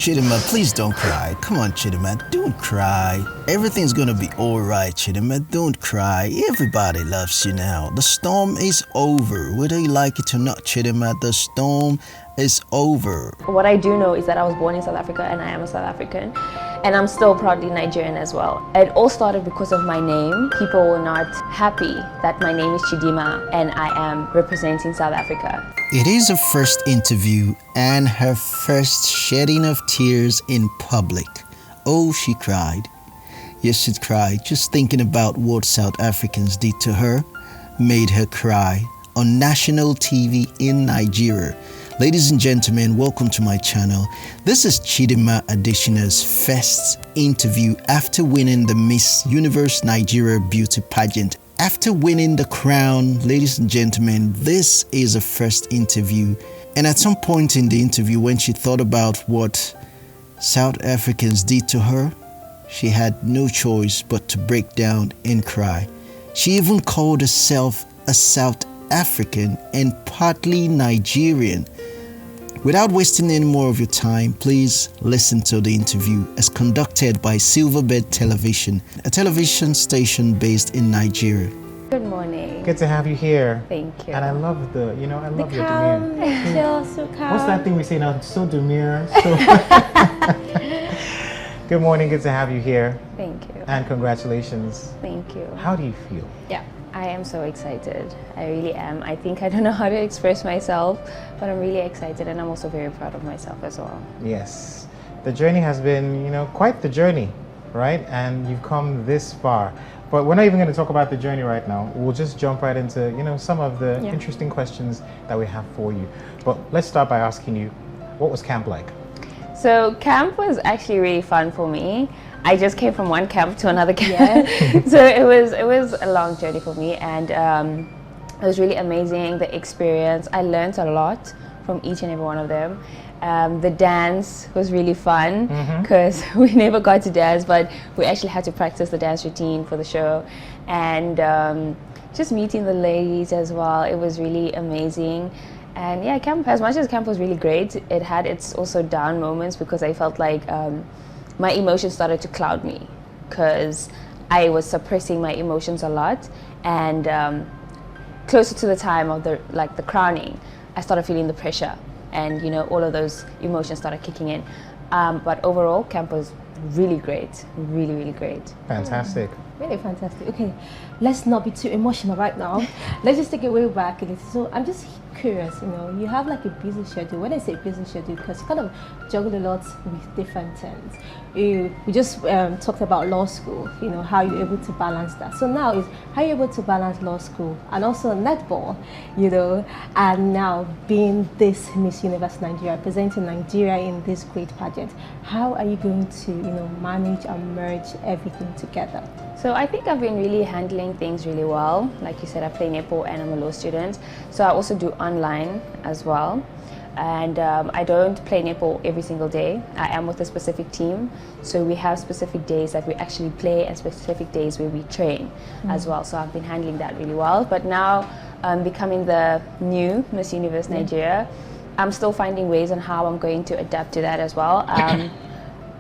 Chidinma, please don't cry. Come on, Chidinma, don't cry. Everything's gonna be alright, Chidinma, don't cry. Everybody loves you now. The storm is over. Whether you like it or not, Chidinma, the storm is over. What I do know is that I was born in South Africa and I am a South African. And I'm still proudly Nigerian as well. It all started because of my name. People were not happy that my name is Chidinma and I am representing South Africa. It is her first interview and her first shedding of tears in public. Oh, she cried. Yes, she cried. Just thinking about what South Africans did to her made her cry on national TV in Nigeria. Ladies and gentlemen, welcome to my channel. This is Chidinma Adetshina's first interview after winning the Miss Universe Nigeria beauty pageant. After winning the crown, ladies and gentlemen, this is a first interview. And at some point in the interview, when she thought about what South Africans did to her, she had no choice but to break down and cry. She even called herself a South African and partly Nigerian. Without wasting any more of your time, please listen to the interview as conducted by Silverbird Television, a television station based in Nigeria. Good morning. Good to have you here. Thank you. And I love the, I love your calm, demeanor. chill, so calm. What's that thing we say now? So demure. So Good morning. Good to have you here. Thank you. And congratulations. Thank you. How do you feel? Yeah, I am so excited. I really am. I think I don't know how to express myself, but I'm really excited and I'm also very proud of myself as well. Yes. The journey has been, quite the journey, right? And you've come this far. But we're not even going to talk about the journey right now. We'll just jump right into, some of the interesting questions that we have for you. But let's start by asking you, what was camp like? So camp was actually really fun for me. I just came from one camp to another camp. So it was a long journey for me, and it was really amazing, the experience. I learned a lot from each and every one of them. The dance was really fun because we never got to dance, but we actually had to practice the dance routine for the show. And just meeting the ladies as well, it was really amazing. And yeah, camp, as much as camp was really great, it had its also down moments because I felt like my emotions started to cloud me because I was suppressing my emotions a lot. And closer to the time of the crowning, I started feeling the pressure, and all of those emotions started kicking in. But overall, camp was really great, really great. Fantastic. Really fantastic. Okay, let's not be too emotional right now. Let's just take it way back. So I'm just curious, you have like a busy schedule. When I say busy schedule, because you kind of juggle a lot with different things. We just talked about law school, how you're able to balance that. So now is how you're able to balance law school and also netball, and now being this Miss Universe Nigeria, representing Nigeria in this great pageant. How are you going to, manage and merge everything together? So I think I've been really handling things really well. Like you said, I play netball and I'm a law student. So I also do online as well. And I don't play netball every single day. I am with a specific team. So we have specific days that we actually play and specific days where we train as well. So I've been handling that really well. But now becoming the new Miss Universe Nigeria, I'm still finding ways on how I'm going to adapt to that as well.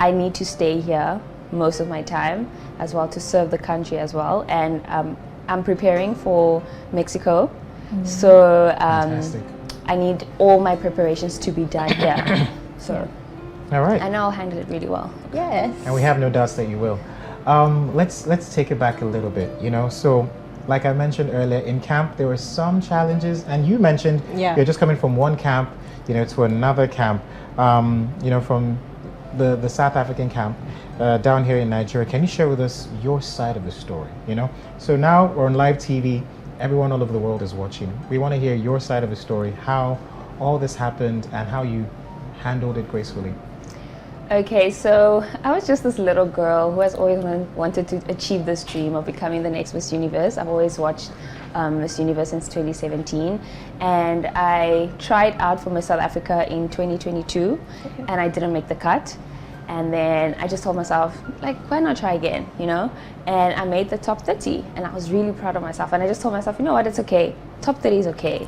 I need to stay here most of my time as well to serve the country as well, and I'm preparing for Mexico, so I need all my preparations to be done here. So All right. I know I'll handle it really well. Yes. And we have no doubts that you will. Let's take it back a little bit. So like I mentioned earlier, in camp there were some challenges, and you mentioned you're just coming from one camp, to another camp, from the South African camp down here in Nigeria. Can you share with us your side of the story? So now we're on live TV. Everyone all over the world is watching. We want to hear your side of the story, how all this happened and how you handled it gracefully. Okay, so I was just this little girl who has always wanted to achieve this dream of becoming the next Miss Universe. I've always watched Miss Universe since 2017, and I tried out for Miss South Africa in 2022, and I didn't make the cut. And then I just told myself, why not try again, And I made the top 30, and I was really proud of myself. And I just told myself, you know what, it's okay. Top 30 is okay.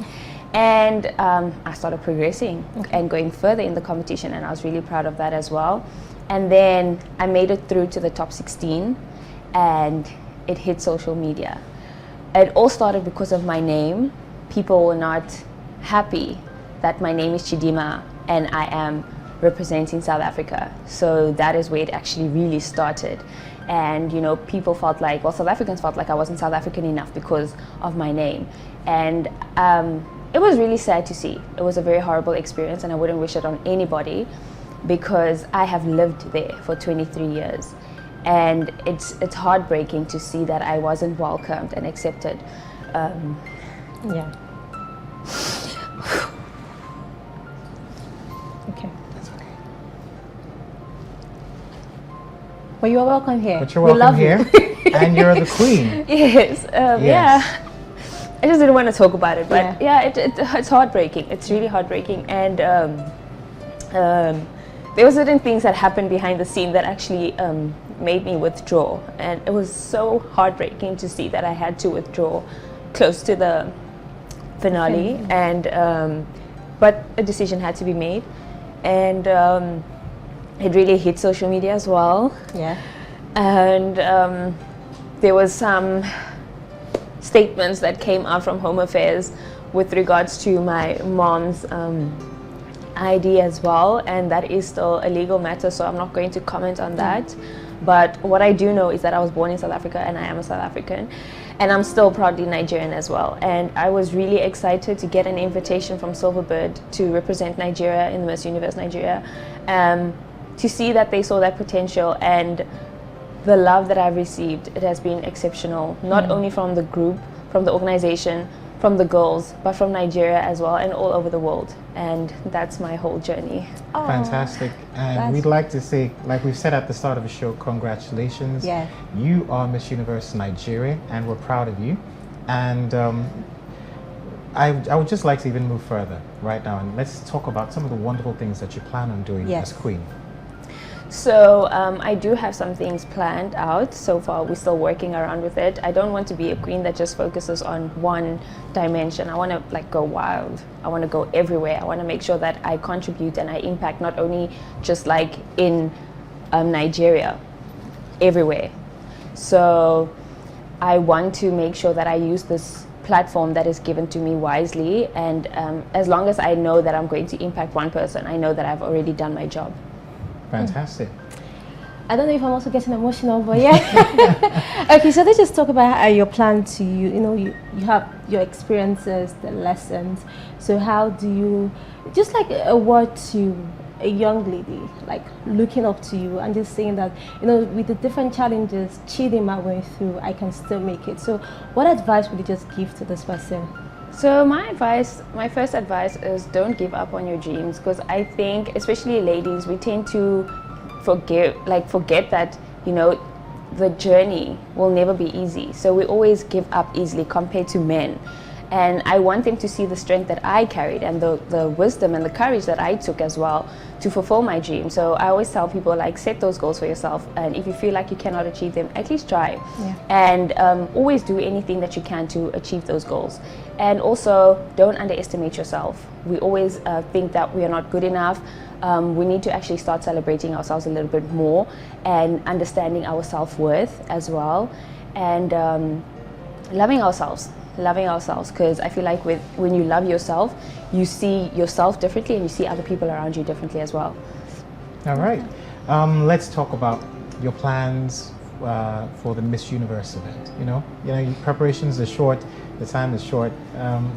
And I started progressing and going further in the competition, and I was really proud of that as well. And then I made it through to the top 16, and it hit social media. It all started because of my name. People were not happy that my name is Chidinma and I am representing South Africa. So that is where it actually really started. And you know, people felt like, well, South Africans felt like I wasn't South African enough because of my name. And it was really sad to see. It was a very horrible experience, and I wouldn't wish it on anybody, because I have lived there for 23 years. And it's heartbreaking to see that I wasn't welcomed and accepted. Yeah. Okay. That's okay. Well, you are welcome here. But you're welcome here, and you're the queen. Yes, Yes. yeah. I just didn't want to talk about it, but yeah, it's heartbreaking. It's really heartbreaking, and there were certain things that happened behind the scene that actually made me withdraw, and it was so heartbreaking to see that I had to withdraw close to the finale, and but a decision had to be made, and it really hit social media as well. Yeah. And there was some statements that came out from Home Affairs with regards to my mom's ID as well, and that is still a legal matter, so I'm not going to comment on that. But what I do know is that I was born in South Africa, and I am a South African, and I'm still proudly Nigerian as well. And I was really excited to get an invitation from Silverbird to represent Nigeria in the Miss Universe Nigeria, to see that they saw that potential, and the love that I've received, it has been exceptional, not only from the group, from the organization, from the girls, but from Nigeria as well, and all over the world. And that's my whole journey. Oh, Fantastic. And we'd like to say, like we've said at the start of the show, congratulations. Yeah. You are Miss Universe Nigeria, and we're proud of you. And I would just like to even move further right now, and let's talk about some of the wonderful things that you plan on doing as queen. So I do have some things planned out. So far, we're still working around with it. I don't want to be a queen that just focuses on one dimension. I want to like go wild. I want to go everywhere. I want to make sure that I contribute and I impact not only just like in Nigeria, everywhere. So I want to make sure that I use this platform that is given to me wisely. And as long as I know that I'm going to impact one person, I know that I've already done my job. Fantastic. I don't know if I'm also getting emotional, but yeah. Okay, so let's just talk about your plan to, you know, you have your experiences, the lessons. So how do you, just like a word to a young lady, like looking up to you and just saying that, you know, with the different challenges Chidinma went through, I can still make it. So what advice would you just give to this person? So my first advice is don't give up on your dreams, because I think, especially ladies, we tend to forget that, you know, the journey will never be easy. So we always give up easily compared to men. And I want them to see the strength that I carried and the wisdom and the courage that I took as well to fulfill my dream. So I always tell people, like, set those goals for yourself, and if you feel like you cannot achieve them, at least try. And always do anything that you can to achieve those goals. And also, don't underestimate yourself. We always think that we are not good enough. We need to actually start celebrating ourselves a little bit more and understanding our self-worth as well, and loving ourselves, because I feel like when you love yourself, you see yourself differently and you see other people around you differently as well. All right. Let's talk about your plans for the Miss Universe event. You know, your preparations are short, the time is short.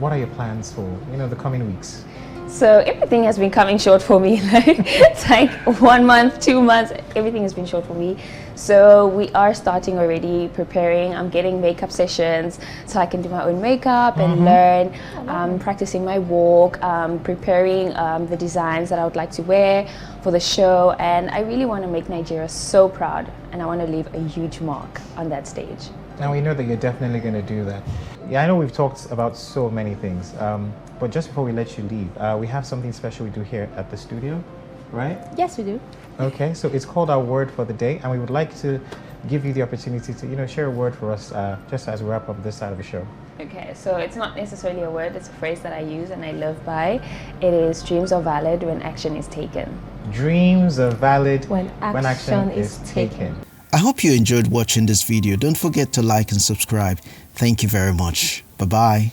What are your plans for, the coming weeks? So everything has been coming short for me. It's like 1 month, 2 months, everything has been short for me. So we are starting already preparing. I'm getting makeup sessions so I can do my own makeup and learn, practicing my walk, preparing the designs that I would like to wear for the show. And I really want to make Nigeria so proud, and I want to leave a huge mark on that stage. Now we know that you're definitely going to do that. Yeah, I know we've talked about so many things, but just before we let you leave, we have something special we do here at the studio, right? Yes, we do. Okay, so it's called our word for the day, and we would like to give you the opportunity to, share a word for us just as we wrap up this side of the show. Okay, so it's not necessarily a word, it's a phrase that I use and I live by. It is dreams are valid when action is taken. Dreams are valid when action is taken. I hope you enjoyed watching this video. Don't forget to like and subscribe. Thank you very much. Bye-bye.